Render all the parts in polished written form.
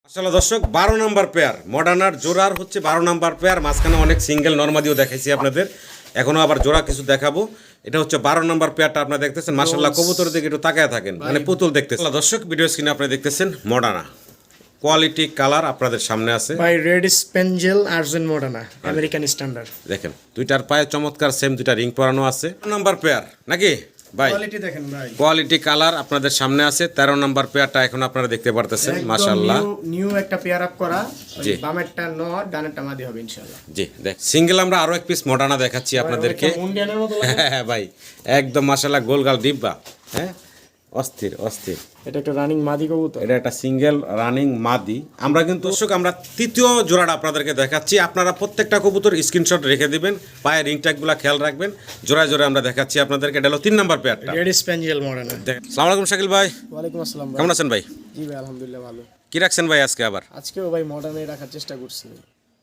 আসলে দর্শক 12 number pair মডার্নার জোড়ার হচ্ছে 12 নাম্বার পেয়ার, মাঝখানে অনেক সিঙ্গেল নরমাদিও দেখাইছি আপনাদের, এখনো আবার জোড়া কিছু দেখাবো। এটা হচ্ছে 12 নাম্বার পেয়ারটা আপনারা দেখতেছেন। মাশাআল্লাহ কবুতরের দিকে একটু তাকায় থাকেন, মানে পুতুল দেখতেছেন। দর্শক ভিডিও স্ক্রিনে আপনারা দেখতেছেন মডার্না কোয়ালিটি কালার আপনাদের সামনে আছে ভাই red স্পেঞ্জেল urgent Moderna American standard. দেখেন দুইটার পায়ে চমৎকার সেম দুইটা রিং পরানো আছে। নাম্বার পেয়ার নাকি ভাই? কোয়ালিটি দেখেন ভাই, কোয়ালিটি কালার আপনাদের সামনে আছে। 13 নাম্বার পেয়ারটা এখন আপনারা দেখতে পারতেছেন। মাশাআল্লাহ নিউ একটা পেয়ার আপ করা, জি। বামেরটা নর ডানেরটা মাদি হবে ইনশাআল্লাহ। জি দেখ সিঙ্গেল আমরা আরো এক পিস মডার্না দেখাচ্ছি আপনাদেরকে। মুন্ডিয়ানের মতো লাগে। হ্যাঁ ভাই একদম মাশাআল্লাহ গোলগাল ডিব্বা, হ্যাঁ অস্থির অস্থির। এটা একটা রানিং মাদি কবুতর। এটা একটা সিঙ্গেল রানিং মাদি। আমরা কিন্তু দর্শক আমরা তৃতীয় জোড়াটা আপনাদেরকে দেখাচ্ছি। আপনারা প্রত্যেকটা কবুতর স্ক্রিনশট রেখে দিবেন, পায়ের রিং ট্যাগগুলো খেয়াল রাখবেন। জোড়ায় জোড়ায় আমরা দেখাচ্ছি আপনাদেরকে। এটা হলো 3 নাম্বার পেয়ারটা। Red spangle Moderna. আসসালামু আলাইকুম শাকিল ভাই। ওয়ালাইকুম আসসালাম ভাই। কেমন আছেন ভাই? জি ভাই আলহামদুলিল্লাহ ভালো। কি রাখছেন ভাই আজকে আবার? আজকেও ভাই মডার্নে রাখার চেষ্টা করছি।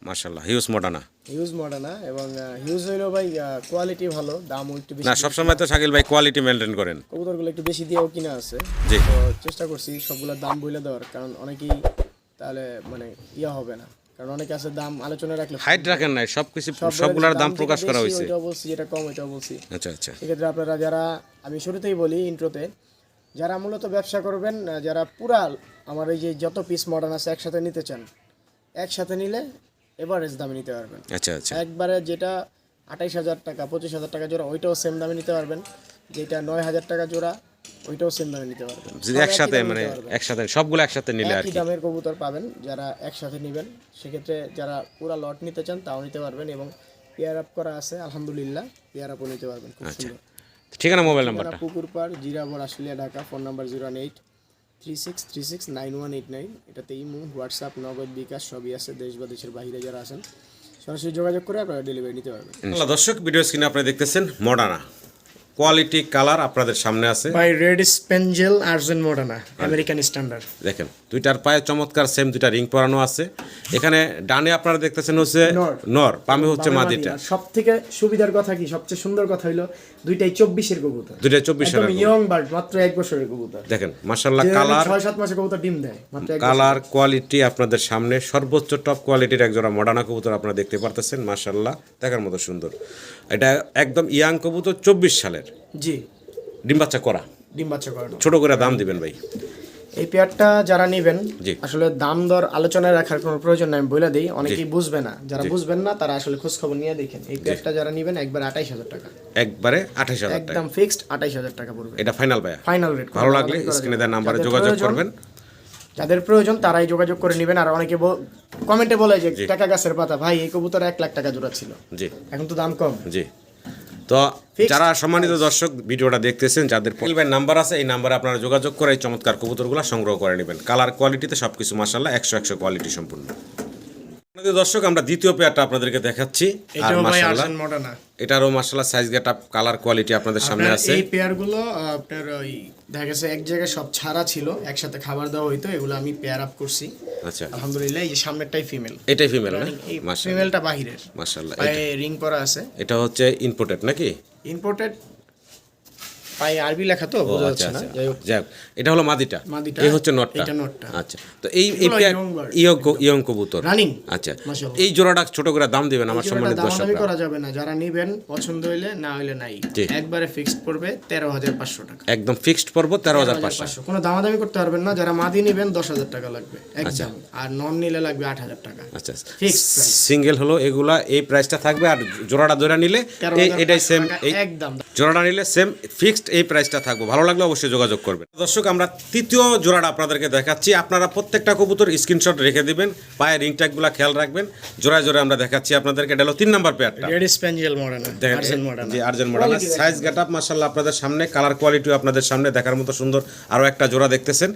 মাশাআল্লাহ হিউজ মডার্না। হিউজ মডার্না এবং হিউজ হইলো ভাই কোয়ালিটি ভালো, দামও একটু বেশি। না সবসময় তো শাকিল ভাই কোয়ালিটি মেনটেন করেন। কবুতরগুলো একটু বেশি দিয়েও কিনা আছে, জি। তো চেষ্টা করছি সবগুলোর দাম বলে দেওয়ার, কারণ অনেকেই তাহলে মানে হবে না, কারণ অনেকে আছে দাম আলোচনা রাখলে হাইট রাখেন নাই, সবকিছু সবগুলোর দাম প্রকাশ করা হয়েছে। ওইটাও বলছি, যেটা কম ওইটাও বলছি। আচ্ছা আচ্ছা। সেক্ষেত্রে আপনারা যারা, আমি শুরুতেই বলি ইন্ট্রোতে, যারা মূলত ব্যবসা করবেন, যারা পুরা আমার এই যে যত পিস মডার্ন আছে একসাথে নিতে চান, একসাথে নিলে এভারেজ দামে নিতে পারবেন। আচ্ছা আচ্ছা। একবারে যেটা 28,000 টাকা 25,000 টাকা জোড়া ওইটাও সেম দামে নিতে পারবেন, যেটা 9,000 টাকা জোড়া ওইটাও সেম দামে নিতে পারবেন। যদি একসাথে মানে একসাথে সবগুলো একসাথে নিলে আর একই কি দামের কবুতর পাবেন যারা একসাথে নেবেন। সেক্ষেত্রে যারা পুরা লট নিতে চান তাও নিতে পারবেন, এবং পেয়ার আপ করা আছে আলহামদুলিল্লাহ, পেয়ার আপও নিতে পারবেন খুব সুন্দর। ঠিকানা মোবাইল নাম্বারটা? পুকুরপাড়, জিরাবর, আশুলিয়া, ঢাকা। Phone number 01836369189। এটাতে ইমো, হোয়াটসঅ্যাপ, নগদ, বিকাশ সবই আছে। দেশ বা দেশের বাইরে যারা আছেন সরাসরি যোগাযোগ করে আপনারা ডেলিভারি নিতে পারবেন। দর্শক ভিডিও স্ক্রিনে আপনারা দেখতেছেন মডার্না কোয়ালিটি কালার আপনাদের সামনে আছে। ভাই red স্পেঞ্জেল urgent Moderna American standard. দেখেন দুইটার পায়ে চমৎকার সেম দুইটা রিং পরানো আছে। এখানে ডানে আপনারা দেখতেছেন হচ্ছে নর, বামে হচ্ছে মাদিটা। সব থেকে সুবিধার কথা কি, সবচেয়ে সুন্দর কথা হইলো দুইটাই 24-এর কবুতর। দুইটাই 24-এর একদম ইয়ং বার্ড, মাত্র 1 বছরের কবুতর। দেখেন মাশাআল্লাহ কালার 6-7 মাসে কবুতর ডিম দেয় মাত্র 1 বছর। কালার কোয়ালিটি আপনাদের সামনে সর্বোচ্চ টপ কোয়ালিটির একজোড়া মডার্না কবুতর আপনারা দেখতে পারতেছেন। মাশাআল্লাহ দেখার মতো সুন্দর। এটা একদম ইয়াং কবুতর, 24 সালের। জি। ডিম বাচ্চা করা, ডিম বাচ্চা করানো। ছোট করে দাম দিবেন ভাই। এই পেয়ারটা যারা নেবেন জি। আসলে দাম দর আলোচনায় রাখার কোনো প্রয়োজন নাই, আমি বলে দিই, অনেকেই বুঝবে না। যারা বুঝবেন না তারা আসলে খোঁজ খবর নিয়ে দেখেন। এই পেয়ারটা যারা নেবেন একবার 28,000 টাকা, একবারে 28,000 টাকা, একদম ফিক্সড 28,000 টাকা পড়বে। এটা ফাইনাল ভাইয়া? Final rate. ভালো লাগলে স্ক্রিনে দেওয়া নাম্বারে যোগাযোগ করবেন। যাদের প্রয়োজন তারাই যোগাযোগ করে নেবেন। আর অনেকে কমেন্টে বলে যে টাকা গাছের পাতা, ভাই এই কবুতর 1 লাখ টাকা জোড়া ছিল, জি এখন তো দাম কম। জি। তো যারা সম্মানিত দর্শক ভিডিওটা দেখতেছেন, যাদের পরিবার নাম্বার আছে, এই নাম্বারে আপনারা যোগাযোগ করে এই চমৎকার কবুতরগুলো সংগ্রহ করে নেবেন। কালার কোয়ালিটিতে সবকিছু মাশাআল্লাহ 100 কোয়ালিটি সম্পূর্ণ। দর্শক আমরা দ্বিতীয় পেয়ারটা আপনাদেরকে দেখাচ্ছি। আর মাশাআল্লাহ এটারও মাশাআল্লাহ size get up colour quality আপনাদের সামনে আছে। এই পেয়ারগুলো আপনার ওই দেখা গেছে এক জায়গায় সব ছাড়া ছিল, একসাথে খাবার দেওয়া হইতো, এগুলো আমি পেয়ার আপ করছি। আচ্ছা আলহামদুলিল্লাহ। এই যে সামনেরটাই ফিমেল, এটাই ফিমেল না? মাশাআল্লাহ ফিমেলটা বাহিরের। মাশাআল্লাহ পায়ে রিং করা আছে। এটা হচ্ছে ইম্পোর্টেড নাকি? ইম্পোর্টেড, পায়ে আরবি লেখা তো বোঝা যাচ্ছে না। যাই হোক এটা হলো মাদিটা, এই হচ্ছে নটটা। এটা নটটা। আচ্ছা তো এই ইয়ং কবুতর রানিং। আচ্ছা এই জোড়াটা ছোট করে দাম দিবেন আমার সম্মানিত দর্শকরা? দাম করা যাবে না, যারা নেবেন পছন্দ হইলে, না হইলে নাই, একবারে ফিক্সড পড়বে 13,500 টাকা। একদম ফিক্সড পড়বে 13,500। কোনো দামাদামি করতে পারবেন না। যারা মাদি নেবেন 10,000 টাকা লাগবে একদম, আর নন নিলে লাগবে 8,000 টাকা। আচ্ছা ফিক্সড প্রাইস। সিঙ্গেল হলো এগুলা এই প্রাইসটা থাকবে, আর জোড়াটা ধরে নিলে এটাই সেম, একদম জোড়াটা নিলে সেম ফিক্সড এই প্রাইসটা থাকবে। ভালো লাগলে অবশ্যই যোগাযোগ করবেন। দর্শক আমরা তৃতীয় জোড়াটা আপনাদেরকে দেখাচ্ছি। আপনারা প্রত্যেকটা কবুতর স্ক্রিনশট রেখে দিবেন, পায়ের রিং ট্যাগগুলো খেয়াল রাখবেন। জোড়ায় জোড়ায় আমরা দেখাচ্ছি আপনাদেরকে। এটা হলো 3 নাম্বার পেয়ারটা, red spangle Modena argent Modena. জি আর্জেন্ট মডার্না। সাইজ গেটআপ মাশাআল্লাহ আপনাদের সামনে, কালার কোয়ালিটিও আপনাদের সামনে দেখার মতো সুন্দর। আরো একটা জোড়া দেখতেছেন,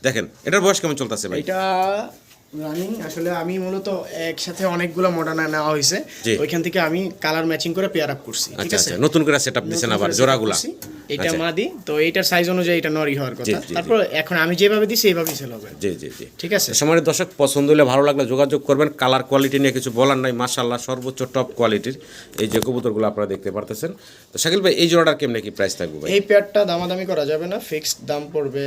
দেখেন এটার বয়স কেমন চলতেছে ভাই? এটা রানিং। আসলে আমি মূলত একসাথে অনেকগুলো মডার্না নেওয়া হয়েছে, ওইখান থেকে আমি কালার ম্যাচিং করে পেয়ার আপ করছি। ঠিক আছে, নতুন করে সেটআপ দিবেন আবার জোড়াগুলা। এটা মাদি তো, এইটার সাইজ অনুযায়ী এটা নরি হওয়ার কথা। তারপর এখন আমি যেভাবে দিছি এইভাবেই সেল হবে। জি জি জি ঠিক আছে। সম্মানিত দর্শক পছন্দ হলে, ভালো লাগলে যোগাযোগ করবেন। কালার কোয়ালিটি নিয়ে কিছু বলার নাই, মাশাআল্লাহ সর্বোচ্চ টপ কোয়ালিটির এই যে কবুতরগুলো আপনারা দেখতে পারতেছেন। তো শাকিল ভাই এই জোড়াটার কেমনে কি প্রাইস থাকবে ভাই? এই পেয়ারটা দামাদামি করা যাবে না, ফিক্সড দাম পড়বে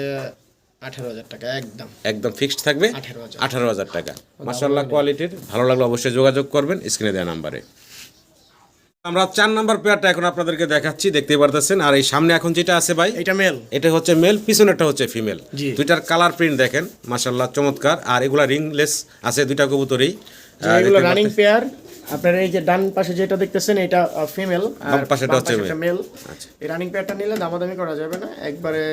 18,000 টাকা একদম একদম ফিক্সড থাকবে 18,000 18,000 টাকা। মাশাআল্লাহ কোয়ালিটির, ভালো লাগলে অবশ্যই যোগাযোগ করবেন স্ক্রিনে দেওয়া নাম্বারে। আমরা 4 নাম্বার পেয়ারটা এখন আপনাদেরকে দেখাচ্ছি, দেখতেই পারতেছেন। আর এই সামনে এখন যেটা আছে ভাই, এটা মেল। এটা হচ্ছে মেল, পিছনেরটা হচ্ছে ফিমেল। জি। দুইটার কালার প্রিন্ট দেখেন মাশাআল্লাহ চমৎকার। আর এগুলা রিংলেস আছে দুইটা কবুতরই। এগুলো রানিং পেয়ার। আপনার এই যে ডান পাশে যেটা দেখতেছেন এটা ফিমেল, আর বাম পাশেটা হচ্ছে মেল। আচ্ছা। এই রানিং পেয়ারটা নিলে দামাদামি করা যাবে না, একবারে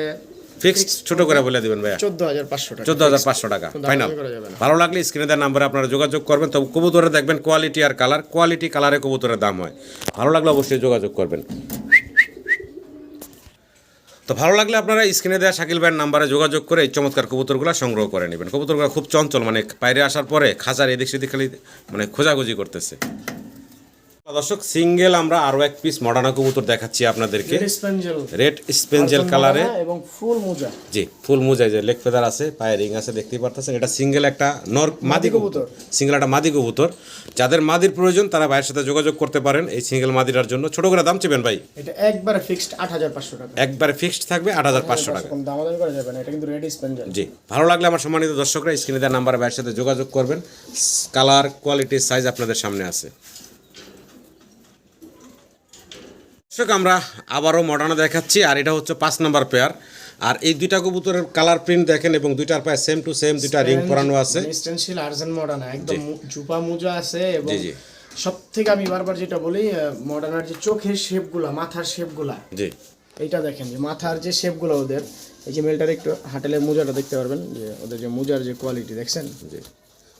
ফিক্সড ছোট করে বলে দিবেন ভাইয়া, 14,500 টাকা। 14,500 টাকা ফাইনাল। করা যাবে না। ভালো লাগলে স্ক্রিনে দেওয়া নাম্বারে আপনারা যোগাযোগ করবেন। তো কবুতরে দেখবেন কোয়ালিটি আর কালার, কোয়ালিটি কালারে কবুতরের দাম হয়। ভালো লাগলে অবশ্যই যোগাযোগ করবেন। তো ভালো লাগলে আপনারা স্ক্রিনে দেওয়া শাকিল ভাইয়ের নাম্বারে যোগাযোগ করে এই চমৎকার কবুতরগুলো সংগ্রহ করে নেবেন। কবুতরগুলো খুব চঞ্চল, মানে বাইরে আসার পরে খাঁচার এদিক সেদিক খালি মানে খোঁজাখুঁজি করতেছে। দর্শক সিঙ্গেল আমরা আরো এক পিস মডার্না কবুতর দেখাচ্ছি আপনাদেরকে, রেড স্পেঞ্জেল, রেড স্পেঞ্জেল কালারে এবং ফুল মোজা। জি ফুল মোজায় যে লেগ ফেদার আছে, পায়ে রিং আছে, দেখতেই পারতেছেন। এটা সিঙ্গেল একটা নর মাদি কবুতর, সিঙ্গেল একটা মাদি কবুতর। যাদের মাদির প্রয়োজন তারা ভাইয়ের সাথে যোগাযোগ করতে পারেন এই সিঙ্গেল মাদিটার জন্য। ছোট করে দাম চেবেন ভাই? এটা একবারে ফিক্সড 8,500 টাকা। একবারে ফিক্সড থাকবে 8,500 টাকা। কোনো দামাদামি করা যাবে না, এটা কিন্তু রেড স্পেঞ্জেল। জি ভালো লাগলে আমার সম্মানিত দর্শকরা স্ক্রিনে দেওয়া নাম্বারে ভাইয়ের সাথে যোগাযোগ করবেন। কালার কোয়ালিটি সাইজ আপনাদের সামনে আছে। দর্শক আমরা আবারও মডার্না দেখাচ্ছি, আর এটা হচ্ছে 5 নাম্বার পেয়ার। আর এই দুইটা কবুতরের কালার প্রিন্ট দেখেন এবং দুইটার পায়ে সেম টু সেম দুইটা রিং পরানো আছে। স্টেনসিল আর্জেন মডার্না একদম জুপা মোজা আছে। এবং জি জি সবথেকে আমি বারবার যেটা বলি, মডার্নার যে চোখের শেপগুলা, মাথার শেপগুলা, জি এইটা দেখেন যে মাথার যে শেপগুলো ওদের, এই যে মেলটার একটু হাটেলের মোজাটা দেখতে পারবেন, যে ওদের যে মোজার যে কোয়ালিটি দেখছেন। জি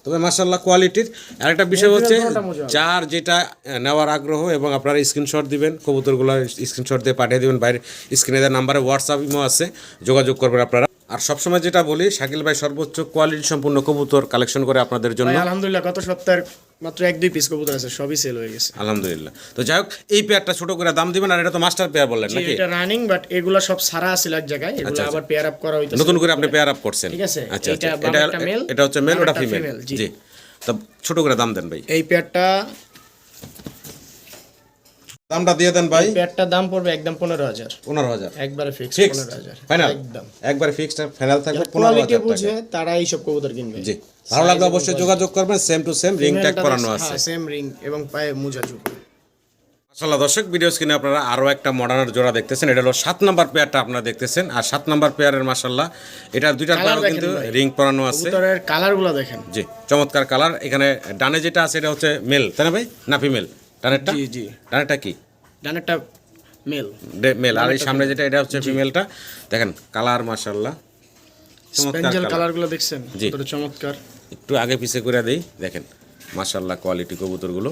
তবে মাশাআল্লাহ কোয়ালিটির। আরেকটা বিষয় হচ্ছে মোজা। যার যেটা নেওয়ার আগ্রহ এবং আপনারা স্ক্রিনশট দিবেন, কবুতরগুলোর স্ক্রিনশট দিয়ে পাঠিয়ে দিবেন। বাইরে স্ক্রিনে দেওয়ার নাম্বারে হোয়াটসঅ্যাপ ইমো আছে, যোগাযোগ করবেন আপনারা। আর সবসময় যেটা বলি, শাকিল ভাই সর্বোচ্চ কোয়ালিটি সম্পূর্ণ কবুতর কালেকশন করে আপনাদের জন্য। ভাই আলহামদুলিল্লাহ গত সপ্তাহের মাত্র 1-2 পিস কবুতর আছে, সবই সেল হয়ে গেছে আলহামদুলিল্লাহ। তো যাই হোক এই পেয়ারটা ছোট করে দাম দিবেন। আর এটা তো মাস্টার পেয়ার বললেন নাকি? এটা রানিং, বাট এগুলা সব সারা আছে এক জায়গায়, এগুলো আবার পেয়ার আপ করা হইতাছে নতুন করে আপনি পেয়ার আপ করছেন? ঠিক আছে। আচ্ছা এটা আচ্ছা, বাম একটা মেল, এটা হচ্ছে মেল, ওটা বাম একটা ফিমেল। female, জি। জি তো ছোট করে দাম দেন ভাই। এই পেয়ারটা দামটা দিয়ে দেন ভাই। পেয়ারটার দাম পড়বে একদম 15,000। 15,000 একবারে ফিক্স ফিক্স 15,000 ফাইনাল, একদম। একবারে ফিক্সড ফাইনাল থাকবে কোয়ালিটি 15,000 বুঝে টাকা। তারা এই সব কবুতর কিনবে। জি ভালো লাগলে অবশ্যই যোগাযোগ করবেন। Same to same ring tag করানো আছে। সেম রিং এবং পায়ে মোজা জুপা। মাশাআল্লাহ দর্শক ভিডিও স্ক্রিনে আপনারা আরো একটা মডার্নার জোড়া দেখতেছেন। এটা হলো 7 নাম্বার পেয়ারটা আপনারা দেখতেছেন। আর 7 নাম্বার পেয়ারের মাশাআল্লাহ এটা দুইটার Colour পায়েও দেখেন কিন্তু ভাই। রিং পরানো আছে। কবুতরের কালারগুলো দেখেন। জি চমৎকার কালার। এখানে ডানে যেটা আছে এটা হচ্ছে মেল, তাই না ভাই? না ফিমেল? ডানেরটা? জি জি, ডানেরটা কি? ডানেরটা মেল। মেল। আর এই সামনে যেটা এটা হচ্ছে ফিমেলটা। দেখেন কালার মাশাআল্লাহ চমৎকার স্পেঞ্জেল কালার। কালারগুলো দেখছেন জি। কতটা চমৎকার। একটু আগে পিছে করে দেই, দেখেন মাশাআল্লাহ কোয়ালিটি কবুতরগুলো।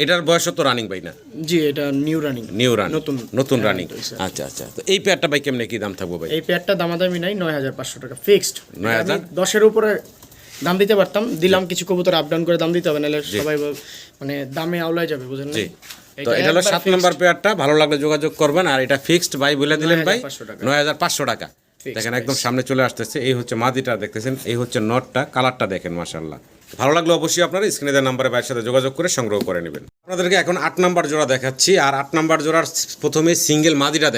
এটার বয়স তো রানিং ভাই না? জি এটা নিউ রানিং। নিউ রানিং, নতুন নতুন রানিং। আচ্ছা আচ্ছা, তো এই পেয়ারটা ভাই কেমনে কি দাম থাকবে ভাই? এই পেয়ারটা দামাদামি নাই, 9,500 টাকা ফিক্সড। 9,000? 10-এর উপরে দাম দিতে পারতাম, দিলাম। কিছু কবুতর আপ ডাউন করে দাম দিতে হবে, নাহলে সবাই মানে দামে আওলায় যাবে, বুঝেন না? জি তো এটা হলো 7 নাম্বার পেয়ারটা। ভালো লাগলে যোগাযোগ করবেন। আর এটা ফিক্সড ভাই বলে দিলেন ভাই 9,500 টাকা। 9,500 টাকা। দেখেন একদম সামনে চলে আসতেছে। এই হচ্ছে মাদিটা দেখতেছেন, এই হচ্ছে নটটা। কালারটা দেখেন মাশাআল্লাহ। ভালো লাগলে অবশ্যই আপনারা স্ক্রিনে দেওয়া নাম্বারে ভাইয়ের সাথে যোগাযোগ করে সংগ্রহ করে নেবেন। আপনাদেরকে এখন 8 নাম্বার জোড়া দেখাচ্ছি। আর 8 নাম্বার জোড়ার প্রথমে সিঙ্গেল মাদিটা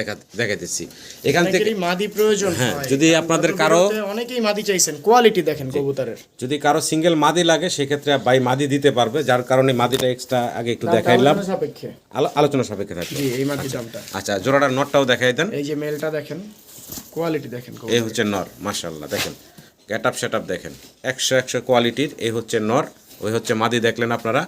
দেখাইতেছি। এখান থেকে অনেকেরই মাদি প্রয়োজন হ্যাঁ, হয়। যদি আপনাদের কারো অনেকেই মাদি চাইছেন, কোয়ালিটি দেখেন কবুতরের। যদি কারো সিঙ্গেল মাদি লাগে সেক্ষেত্রে ভাই মাদি দিতে পারবে, যার কারণে মাদিটা এক্সট্রা আগে একটু দেখাইলাম, আলোচনা সাপেক্ষে। আলোচনা সাপেক্ষে থাকবে। জি এই মাদি দামটা। আচ্ছা জোড়াটার নটটাও দেখাই দেন। এই যে মেলটা দেখেন, কোয়ালিটি দেখেন এই কবুতরের। হচ্ছে নর মাশাআল্লাহ। দেখেন গেট আপ সেট আপ দেখেন 100 কোয়ালিটির। এই হচ্ছে নর, ওই হচ্ছে মাদি দেখলেন আপনারা।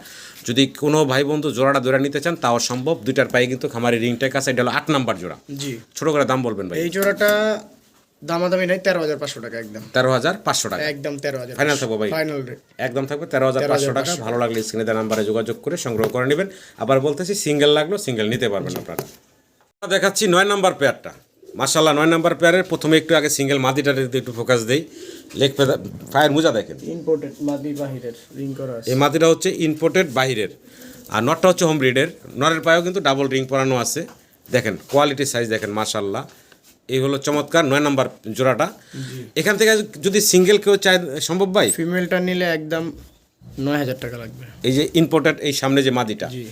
যদি কোনো ভাই বন্ধু জোড়াটা জোড়া নিতে চান তাও সম্ভব। দুইটার পায়ে কিন্তু খামারি রিংটেক আছে। এটা হলো 8 নাম্বার জোড়া। জি ছোট করে দাম বলবেন ভাই। এই জোড়াটা দামাদামি নাই, 13,500 টাকা একদম। 13,500 টাকা একদম 13,000 ফাইনাল থাকবো ভাই। ফাইনাল রেট একদম থাকবে 13,500 টাকা। ভালো লাগলে স্ক্রিনে দেওয়া নাম্বারে যোগাযোগ করে সংগ্রহ করে নেবেন। আবার বলতেছি সিঙ্গেল লাগলো সিঙ্গেল নিতে পারবেন আপনারা। দেখাচ্ছি 9 নাম্বার পেয়ারটা। মাশাআল্লাহ 9 নাম্বার পেয়ারের প্রথমে একটু আগে সিঙ্গেল মাদিটার একটু ফোকাস দেই। লেগ ফেদার ফায়ার মোজা দেখেন, ইম্পোর্টেড মাদি বাহিরের রিং করা আছে। এই মাদিটা হচ্ছে ইম্পোর্টেড বাহিরের। আর নটটা হচ্ছে হোম ব্রিডের। নরের পায়েও কিন্তু ডাবল রিং পরানো আছে। দেখেন কোয়ালিটি সাইজ দেখেন মাশাআল্লাহ। এই হলো চমৎকার 9 নাম্বার জোড়াটা। এখান থেকে যদি সিঙ্গেল কেউ চায় সম্ভব ভাই? ফিমেলটা নিলে একদম 9,000 টাকা লাগবে। এই যে ইম্পোর্টেড এই সামনে যে মাদিটা, জি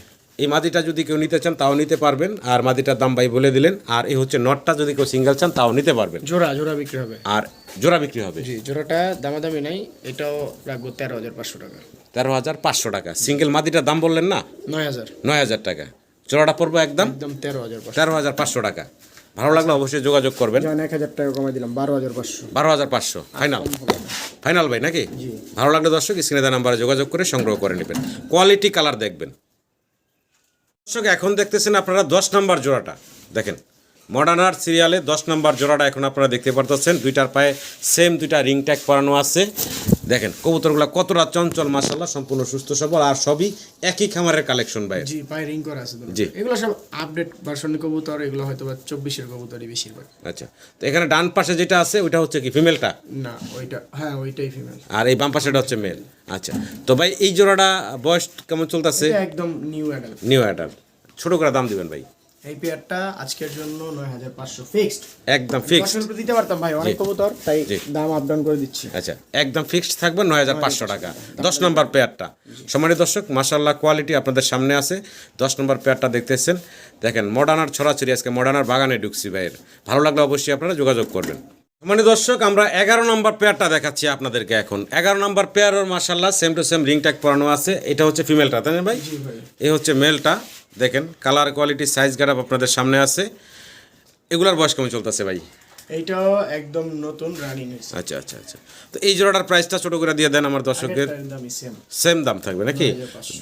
এই মাদিটা যদি কেউ নিতে চান তাও নিতে পারবেন, আর মাদিটার দাম ভাই বলে দিলেন। আর এই হচ্ছে নটটা যদি কেউ সিঙ্গেল চান তাও নিতে পারবেন, জোড়া জোড়া বিক্রি হবে। আর জোড়া বিক্রি হবে। জি, জোড়াটা দামাদামি নাই, এটাও রাখবো 13,500 টাকা। 13,500 টাকা। সিঙ্গেল মাদিটার দাম বললেন না 9,000, 9,000 টাকা, জোড়াটা পড়বো একদম একদম 13,500। 13,500 টাকা। ভালো লাগলে অবশ্যই যোগাযোগ করবেন। জান 1,000 টাকা কমাই দিলাম, 12,500। 12,500 ফাইনাল, ফাইনাল ভাই নাকি? জি। ভালো লাগলে দর্শক স্ক্রিনে দেওয়া নাম্বারে যোগাযোগ করে সংগ্রহ করে নেবেন। কোয়ালিটি কালার দেখবেন। দর্শক এখন দেখতেছেন আপনারা 10 নম্বর জোড়াটা দেখেন, মডার্নার সিরিয়ালে 10 নম্বর জোড়াটা এখন আপনারা দেখতে পারতেছেন। দুইটার পায়ে সেম দুইটা রিং ট্যাগ পরানো আছে। দেখেন কবুতরগুলো কতটা চঞ্চল, মাশাআল্লাহ, সম্পূর্ণ সুস্থ সবল, আর সবই একই খামারের কালেকশন ভাই। জি, পায়ে রিং করা আছে। জি। এগুলো সব আপডেট ভার্সনের কবুতর, এগুলো হয়তো 24 এর কবুতরই বেশিরভাগ। আচ্ছা, তো এখানে ডান পাশে যেটা আছে ওইটা হচ্ছে কি ফিমেলটা, না ওইটা, হ্যাঁ ওইটাই ফিমেল। আর এই বাম পাশেটা হচ্ছে মেল। আচ্ছা, তো ভাই এই জোড়াটা বয়স কেমন চলতেছে? এটা একদম নিউ অ্যাডাল্ট। New adult. ছোট করে দাম দিবেন ভাই? এই পেয়ারটা আজকের জন্য 9,500 ফিক্সড। একদম ফিক্সড। দিতে পারতাম ভাই, অনেক কবুতর, তাই দাম আপ ডাউন করে দিচ্ছি। আচ্ছা, একদম ফিক্সড থাকবে 9,500 টাকা 10 নম্বর পেয়ারটা। সম্মানিত দর্শক, মাশাআল্লাহ কোয়ালিটি আপনাদের সামনে আছে। 10 নম্বর পেয়ারটা দেখতেছেন, দেখেন মডার্নার ছড়াছড়ি। আজকে মডার্নার বাগানে ঢুকছি ভাইয়ের। ভালো লাগলে অবশ্যই আপনারা যোগাযোগ করবেন। সম্মানিত দর্শক, আমরা 11 নম্বর পেয়ারটা দেখাচ্ছি আপনাদেরকে এখন। 11 নম্বর পেয়ারের মাশাআল্লাহ same to same ring tag পরানো আছে। এটা হচ্ছে ফিমেলটা, তাই না ভাই? জি ভাই। এই হচ্ছে মেলটা। দেখেন কালার কোয়ালিটি সাইজ গ্যাপ আপনাদের সামনে আছে। এগুলার বয়স কেমন চলতেছে ভাই? এইটাও একদম নতুন রানিং হয়েছে। আচ্ছা আচ্ছা আচ্ছা, তো এই জোড়াটার প্রাইসটা ছোট করে দিয়ে দেন আমার দর্শকদের। আগেরটার দামই সেম। সেম দাম থাকবে নাকি?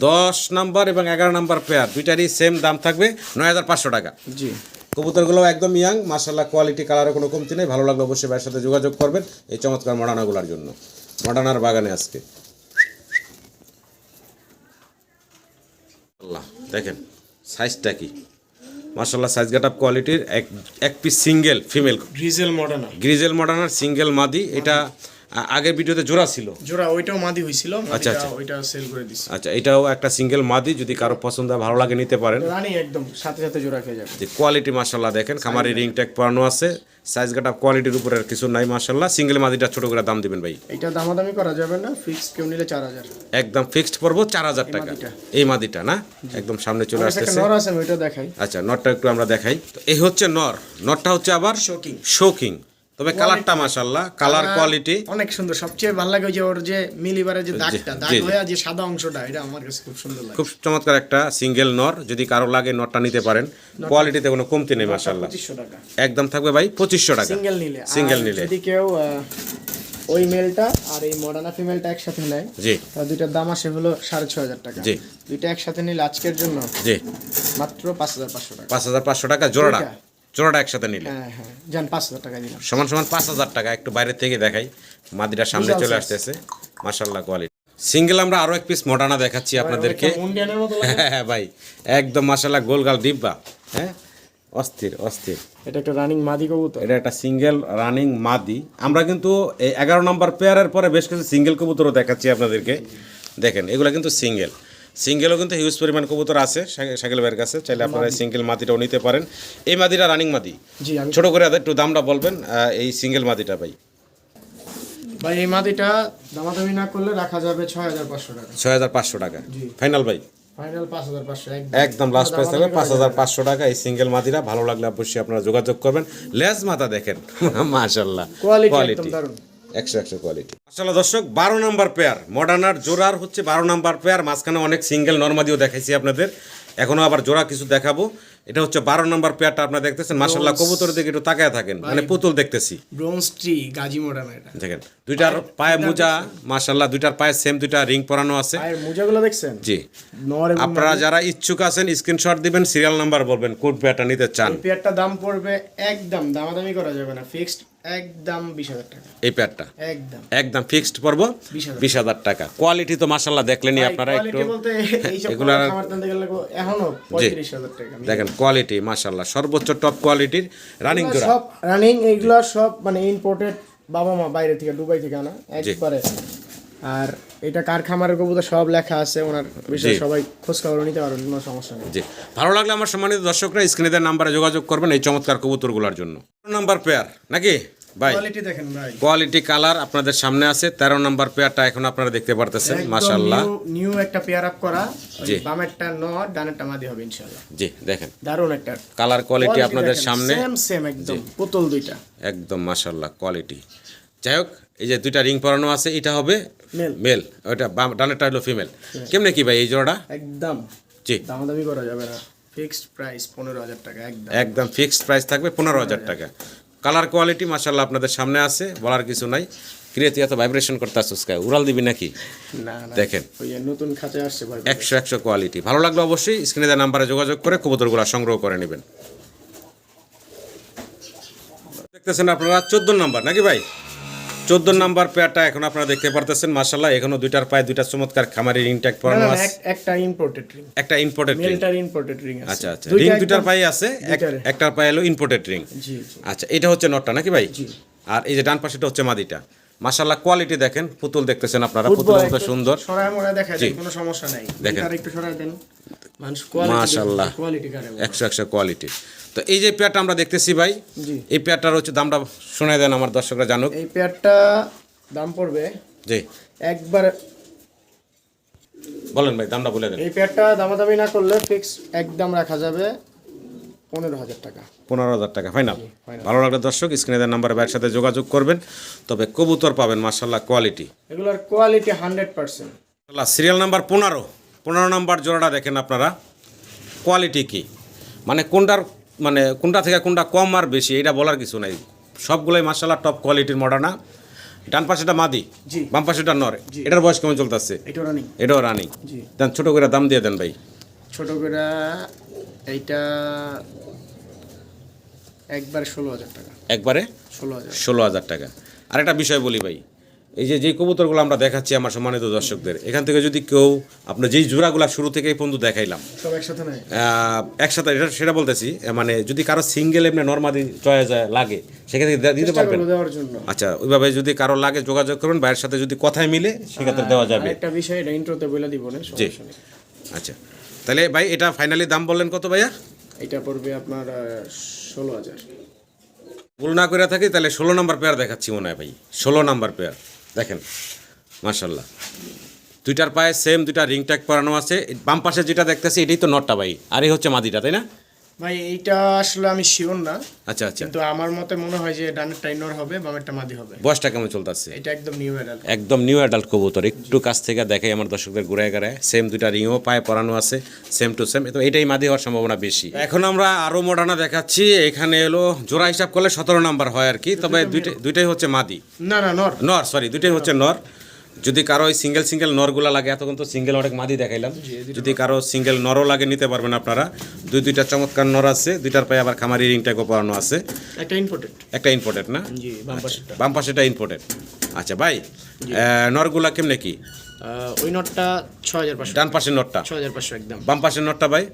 10 নাম্বার এবং 11 নাম্বার পেয়ার দুইটারই সেম দাম থাকবে 9,500 টাকা। জি। কবুতরগুলো একদম ইয়াং, মাশাআল্লাহ কোয়ালিটি কালারের কোনো কমতি নেই। ভালো লাগলে অবশ্যই ভাইয়ের সাথে যোগাযোগ করবেন এই চমৎকার মডার্নাগুলোর জন্য। মডার্নার বাগানে আজকে আল্লাহ দেখেন সাইজটা কি, মাশাআল্লাহ সাইজ গেটআপ কোয়ালিটির এক piece single female grizzle Modena. Grizzle মডার্নার সিঙ্গেল মাদি। এটা আগের ভিডিওতে জোড়া ছিল। জোড়া ওইটাও মাদি হইছিল, আচ্ছা, মাদিটা ওইটা সেল করে দিছি। আচ্ছা, এটাও একটা সিঙ্গেল মাদি। যদি কারো পছন্দ হয় ভালো লাগে নিতে পারেন। রানি একদম সাথে সাথে জোড়া খেয়ে যাবে। যে কোয়ালিটি মাশাআল্লাহ দেখেন, খামারি রিং ট্যাগ পরানো আছে। সাইজ গেটআপ কোয়ালিটির উপরে আর কিছু নাই মাশাআল্লাহ। সিঙ্গেল মাদিটা ছোট করে দাম দিবেন ভাই? এটা দামাদামি করা যাবে না, ফিক্স কেউ নিলে 4,000। একদম ফিক্সড পড়বো 4,000 টাকা। এই মাদিটা না, একদম সামনে চলে একটা আসতেছে। নর আছে, আমি ওইটা দেখাই। আচ্ছা, নটটা একটু আমরা দেখাই। তো এই হচ্ছে নর। নটটা হচ্ছে আবার শোকিং। শোকিং, তবে কালারটা মাশাআল্লাহ, কালার কোয়ালিটি অনেক সুন্দর। সবচেয়ে ভালো লাগে যে ওর যে মিলিবারের যে দাগটা, দাগ জি। হয়ে যে সাদা অংশটা, এটা আমার কাছে খুব সুন্দর লাগে। খুব চমৎকার একটা সিঙ্গেল নর। যদি কারো লাগে নটটা নিতে পারেন। কোয়ালিটিতে কোনো কমতি নেই মাশাআল্লাহ। 2500 টাকা একদম থাকবে ভাই 2500 টাকা সিঙ্গেল নিলে। সিঙ্গেল আর নিলে। যদি কেউ ওই মেলটা আর এই মডার্না ফিমেলটা একসাথে নেয়, জি তার দুইটার দাম আসে হলো 6,500 টাকা। জি। দুইটা একসাথে নিলে আজকের জন্য জি মাত্র 5,500 টাকা। 5,500 টাকা জোড়াটা। দুইটা। জোড়াটা একসাথে নিলে হ্যাঁ হ্যাঁ, যান 5,000 টাকা দিলাম। সমান সমান 5,000 টাকা। একটু বাইরে থেকে দেখাই, মাদিটা সামনে বিশাল চলে size। আসতেছে মাশাআল্লাহ কোয়ালিটি। সিঙ্গেল আমরা আরো এক পিস মডার্না দেখাচ্ছি আপনাদেরকে। একটা মুন্ডিয়ানের মতো লাগে। হ্যাঁ ভাই, একদম মাশাআল্লাহ গোলগাল ডিব্বা। হ্যাঁ, অস্থির অস্থির। এটা একটা রানিং মাদি কবুতর। এটা একটা সিঙ্গেল রানিং মাদি। আমরা কিন্তু এই 11 নম্বর পেয়ারের পরে বেশ কিছু সিঙ্গেল কবুতরও দেখাচ্ছি আপনাদেরকে। দেখেন এগুলো কিন্তু সিঙ্গেলও কিন্তু হিউজ পরিমাণ কবুতর আছে শাকিল ভাইয়ের কাছে। চাইলে আপনারা সিঙ্গেল মাদিটাও নিতে পারেন। এই মাদিটা রানিং মাদি। জি, আমি ছোট করে একটু দামটা বলবেন এই সিঙ্গেল মাদিটা ভাই? ভাই এই মাদিটা দামাদামি না করলে রাখা যাবে 6,500 টাকা। 6,500 টাকা জি। ফাইনাল ভাই? ফাইনাল 5,500 একদম লাস্ট প্রাইস থাকবে 5,500 টাকা এই সিঙ্গেল মাদিরা। ভালো লাগলে অবশ্যই আপনারা যোগাযোগ করবেন। লেজ মাথা দেখেন মাশাআল্লাহ, কোয়ালিটি একদম দারুণ। 100 কোয়ালিটি মাশাআল্লাহ। দর্শক 12 নাম্বার পেয়ার মডার্নার জোড়ার হচ্ছে 12 নাম্বার পেয়ার। মাঝখানে অনেক সিঙ্গেল নরমাদিও দেখাইছি আপনাদের, এখনো আবার জোড়া কিছু দেখাবো। এটা হচ্ছে 12 নাম্বার পেয়ারটা আপনারা দেখতেছেন। মাশাআল্লাহ কবুতরের দিকে একটু তাকায় থাকেন, মানে পুতুল দেখতেছি। Bronze tree Gazi Moderna. এটা দেখেন দুইটার পায়ে মোজা মাশাআল্লাহ, দুইটার পায়ে সেম দুইটা রিং পরানো আছে। আর মোজাগুলো দেখছেন? জি। নর এবং আপনারা যারা ইচ্ছুক আছেন স্ক্রিনশট দিবেন, সিরিয়াল নাম্বার বলবেন কোন পেয়ারটা নিতে চান। এই পেয়ারটা দাম পড়বে একদম দামাদামি করা যাবে না, ফিক্সড একদম 20,000 টাকা। এই পেয়ারটা একদম ফিক্সড পড়বো 20,000 টাকা। কোয়ালিটি তো মাশাআল্লাহ দেখলেনই আপনারা। একটু কোয়ালিটি বলতে এই সব এগুলা খাবার টানতে গেলে এখনো 35,000 টাকা। দেখেন কোয়ালিটি মাশাআল্লাহ সর্বোচ্চ টপ কোয়ালিটির রানিং জোড়া। সব রানিং, এইগুলো সব মানে ইম্পোর্টেড, বাবা মা বাইরে থেকে দুবাই থেকে আনা একবারে। আর এটা কার খামারের কবুতর সব লেখা আছে, ওনার বিষয়ে সবাই খোঁজ খবর নিতে পারবেন, কোনো সমস্যা নেই। জি, ভালো লাগলে আমার সম্মানিত দর্শকরা স্ক্রিনে দেওয়া নাম্বারে যোগাযোগ করবেন এই চমৎকার কবুতরগুলোর জন্য। নাম্বার পেয়ার নাকি? ভাই কোয়ালিটি দেখেন ভাই, কোয়ালিটি কালার আপনাদের সামনে আছে 13 নম্বর পেয়ারটা এখন আপনারা দেখতে পারতেছেন মাশাআল্লাহ। নিউ একটা পেয়ার আপ করা, জি। বামেরটা নর, ডানেরটা মাদি হবে ইনশাআল্লাহ। জি দেখেন দারুন একটা কালার কোয়ালিটি আপনাদের সামনে সেম একদম পুতুল দুইটা। একদম মাশাআল্লাহ কোয়ালিটি। যাই হোক এই যে দুইটা রিং পরানো আছে এটা হবে মেল মেল, ওটা ডানেরটা হলো ফিমেল। কেমনে কি ভাই এই জোড়াটা? একদম জি দামাদামি করা যাবে না, ফিক্সড প্রাইস 15,000 টাকা একদম। একদম ফিক্সড প্রাইস থাকবে 15,000 টাকা। কালার কোয়ালিটি মাশাআল্লাহ আপনাদের সামনে আছে, বলার কিছু নাই। ক্রিয়েতি এত ভাইব্রেশন করতে আসছিস কা উড়াল দিবি নাকি? না না দেখেন ওই যে নতুন খাঁচা আসছে ভাই, 100 কোয়ালিটি। ভালো লাগলে অবশ্যই স্ক্রিনে দেওয়া নাম্বারে যোগাযোগ করে কবুতরগুলো সংগ্রহ করে নেবেন। দেখতেছেন আপনারা 14 নাম্বার নাকি ভাই? 14 নাম্বার পেয়ারটা এখন আপনারা দেখতে পারতেছেন মাশাআল্লাহ। এখনো দুইটার পায়ে দুইটা চমৎকার খামারি রিং ট্যাগ পরানো আছে। একটা ইম্পোর্টেড রিং, একটা ইম্পোর্টেড রিং। মেলটার ইম্পোর্টেড রিং আছে। আচ্ছা আচ্ছা রিং দুইটার পায়ে আছে, একটার পায়ে হলো ইম্পোর্টেড রিং। জি জি আচ্ছা এটা হচ্ছে নটটা নাকি ভাই? জি। আর এই যে ডান পাশেটা হচ্ছে মাদিটা। মাশাআল্লাহ কোয়ালিটি দেখেন, পুতুল দেখতেছেন আপনারা, পুতুলের মতো সুন্দর। সরায় মোড়া দেখা যায়, কোনো সমস্যা নাই। দেখেন। আর একটু সরায় দেন, মানুষ কোয়ালিটি মাশাআল্লাহ। কোয়ালিটি কারে বলে। 100 কোয়ালিটি। তো এই যে পেয়ারটা আমরা দেখতেছি ভাই, জি। এই পেয়ারটার হচ্ছে দামটা শোনায় দেন আমার দর্শকরা জানুক। এই পেয়ারটা দাম পড়বে জি একবার, বলেন ভাই দামটা বলে দেন। এই পেয়ারটা দামাদামি না করলে ফিক্স একদম রাখা যাবে 15,000 টাকা। 15,000 টাকা ফাইনাল। final। ভালো লাগলে দর্শক স্ক্রিনে দেওয়া নাম্বারে ভাইয়ের সাথে যোগাযোগ করবেন। তবে কবুতর পাবেন মাশাআল্লাহ কোয়ালিটি। এগুলোর কোয়ালিটি 100%। সিরিয়াল নাম্বার 15 নাম্বার জোড়াটা দেখেন আপনারা, কোয়ালিটি কি মানে কোনটা থেকে কোনটা কম আর বেশি এটা বলার কিছু নাই, সবগুলোই মাশাআল্লাহ টপ কোয়ালিটির মডার্না। ডান পাশেটা মাদি, জি। বাম পাশেটা নর। এটার বয়স কেমন চলতেছে? এটা রানিং। এটাও রানিং। জি। দেন ছোট করে দাম দিয়ে দেন ভাই। ছোট করে এইটা একবার 16,000 টাকা। একবারে 16,000। 16,000 টাকা। আর একটা বিষয় বলি ভাই, এই যে কবুতরগুলো আমরা দেখাচ্ছি আমার সম্মানিত দর্শকদের, এখান থেকে যদি কেউ আপনার যেই জোড়াগুলো শুরু থেকে এই পর্যন্ত দেখাইলাম সব একসাথে নাই। একসাথে, সেটা বলতেছি মানে যদি কারো সিঙ্গেল এমনি নর্মালি চয়েস লাগে সেক্ষেত্রে দিতে চেষ্টা পারবেন। করবো দেওয়ার জন্য। আচ্ছা ওইভাবে যদি কারো লাগে যোগাযোগ করবেন, ভাইয়ের সাথে যদি কথায় মিলে সেক্ষেত্রে দেওয়া যাবে। একটা বিষয় এটা ইন্ট্রোতে বলে দিব না, সমস্যা নেই। আচ্ছা তাহলে ভাই এটা ফাইনালি দাম বললেন কত ভাইয়া? এটা পড়বে আপনার 16,000। ভুল না করে থাকি তাহলে 16 নাম্বার পেয়ার দেখাচ্ছি মনে হয় ভাই। 16 নাম্বার পেয়ার দেখেন মাশাআল্লাহ, দুইটার পায়ে সেম দুইটা রিং ট্যাগ পরানো আছে। বাম পাশে যেটা দেখতেছি এটাই তো নটটা ভাই, আর এই হচ্ছে মাদিটা তাই না? ভাই এইটা আসলে আমি শিওর না, আচ্ছা আচ্ছা। কিন্তু আমার মতে মনে হয় যে ডানের টাইনর হবে, বামেরটা মাদি হবে। বয়সটা কেমন চলতেছে? এটা একদম নিউ অ্যাডাল্ট। একদম নিউ অ্যাডাল্ট কবুতর। একটু কাছ থেকে দেখাই আমার দর্শকদের ঘুরে গাড়ায়, সেম দুইটা রিংও পায়ে পরানো আছে, সেম টু সেম। তো এটাই মাদি হওয়ার সম্ভাবনা বেশি। এখন আমরা আরও মডার্না দেখাচ্ছি। এখানে এলো জোড়া হিসাব করলে 17 নাম্বার হয় আর কি, তবে দুইটাই হচ্ছে মাদি। না না নর নর, সরি দুইটাই হচ্ছে নর। যদি কারো ওই সিঙ্গেল নরগুলা লাগে, এতক্ষণ তো সিঙ্গেল অনেক মাদি দেখাইলাম, যদি কারো সিঙ্গেল নরও লাগে নিতে পারবেন আপনারা। দুইটা চমৎকার নর আছে, দুইটার পায়ে আবার খামারি রিং ট্যাগও পরানো আছে। একটা ইম্পোর্টেড। একটা ইম্পোর্টেড না? জি, বাম পাশেরটা। বাম পাশেটা ইম্পোর্টেড। আচ্ছা ভাই নরগুলা কেমনে কি? ওই নটটা 6,500। ডান পাশের নটটা 6,500 একদম। বাম পাশের নটটা ভাই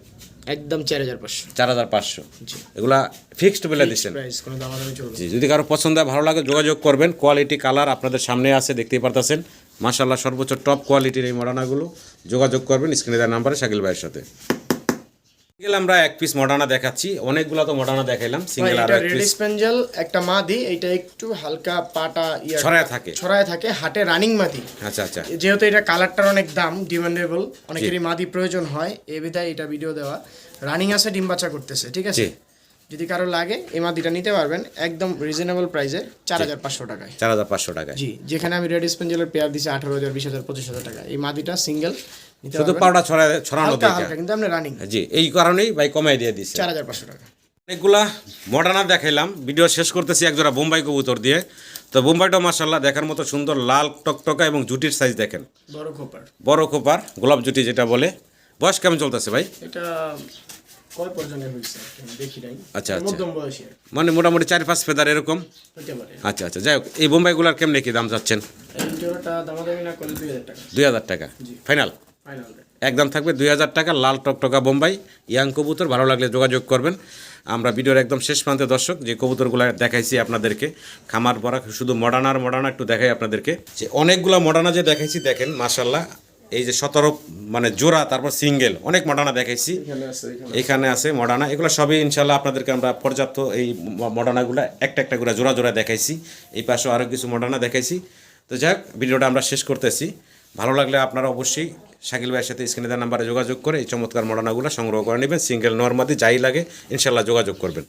একদম 4,500। 4,500। জি। এগুলা ফিক্সড বলে দিচ্ছেন? প্রাইস কোনো দামাদামি চলবে না। জি, যদি কারো পছন্দ হয় ভালো লাগে যোগাযোগ করবেন। কোয়ালিটি কালার আপনাদের সামনে আছে, দেখতেই পারতেছেন মাশাআল্লাহ সর্বোচ্চ টপ কোয়ালিটির এই মডার্নাগুলো। যোগাযোগ করবেন স্ক্রিনে দেওয়া নাম্বারে শাকিল ভাইয়ের সাথে। সিঙ্গেল আমরা এক পিস মডার্না দেখাচ্ছি, অনেকগুলো তো মডার্না দেখাইলাম, সিঙ্গেল আর এটা এক রেড পিস স্পেঞ্জেল একটা মাদি, এটা একটু হালকা পাটা ছড়ায় থাকে। হাটে রানিং মাদি। আচ্ছা আচ্ছা। যেহেতু এটা কালারটার অনেক দাম, ডিমান্ডেবল, অনেকেরই মাদি প্রয়োজন হয়, এই বিধায় এটা ভিডিও দেওয়া। রানিং আছে, ডিম বাচ্চা করতেছে, ঠিক আছে? জি। যদি কারো লাগে এই মাদিটা নিতে পারবেন একদম রিজনেবল প্রাইসে 4,500 টাকায়। 4,500 টাকায়। জি, যেখানে আমি রেড স্পেঞ্জেলের পেয়ার দিছি 18,000, 20,000, 25,000 টাকা। এই মাদিটা সিঙ্গেল নিতে শুধু পারবেন পাউডার ছড়ানো হালকা দিকে। হালকা, কিন্তু আপনি রানিং। জি, এই কারণেই ভাই কমাই দিয়ে দিচ্ছে। 4,500 টাকা। অনেকগুলা মডার্না দেখাইলাম, ভিডিও শেষ করতেছি একজোড়া বোম্বাই কবুতর দিয়ে। তো বোম্বাইটা মাশাআল্লাহ দেখার মতো সুন্দর, লাল টকটকা এবং জুটির সাইজ দেখেন, বড় খোপার গোলাপ জুটি যেটা বলে। বয়স কেমন চলতেছে ভাই? এটা কয় পর্যন্ত হইছে দেখি নাই। আচ্ছা আচ্ছা, মধ্যম বয়সী মানে মোটামুটি 4-5 ফেদার এরকম হতে পারে। আচ্ছা আচ্ছা। যাই হোক, এই বোম্বাইগুলার কেমনে কি দাম যাচ্ছেন? এই জোড়াটা দামাদামি না করলে 2,000 টাকা। 2,000 টাকা ফাইনাল? ফাইনাল একদম থাকবে 2,000 টাকা। লাল টকটকা বোম্বাই ইয়াং কবুতর, ভালো লাগলে যোগাযোগ করবেন। আমরা ভিডিওর একদম শেষ প্রান্তে দর্শক যে কবুতরগুলো দেখাইছি আপনাদেরকে, খামার ভরা শুধু মডার্না একটু দেখাই আপনাদেরকে, যে অনেকগুলো মডার্না যে দেখাইছি দেখেন মাশাআল্লাহ এই যে 17 মানে জোড়া, তারপর সিঙ্গেল অনেক মডার্না দেখাইছি, এখানে আছে মডার্না, এগুলো সবই ইনশাল্লাহ আপনাদেরকে আমরা পর্যাপ্ত এই মডার্নাগুলো একটা একটা করে জোড়া জোড়া দেখাইছি। এই পাশেও আরও কিছু মডার্না দেখাইছি। তো যাক, ভিডিওটা আমরা শেষ করতেছি। ভালো লাগলে আপনারা অবশ্যই শাকিল ভাইয়ের সাথে স্ক্রিনে দেওয়া নাম্বারে যোগাযোগ করে এই চমৎকার মডার্নাগুলো সংগ্রহ করে নেবেন। সিঙ্গেল নরমাদি যাই লাগে ইনশাল্লাহ যোগাযোগ করবেন।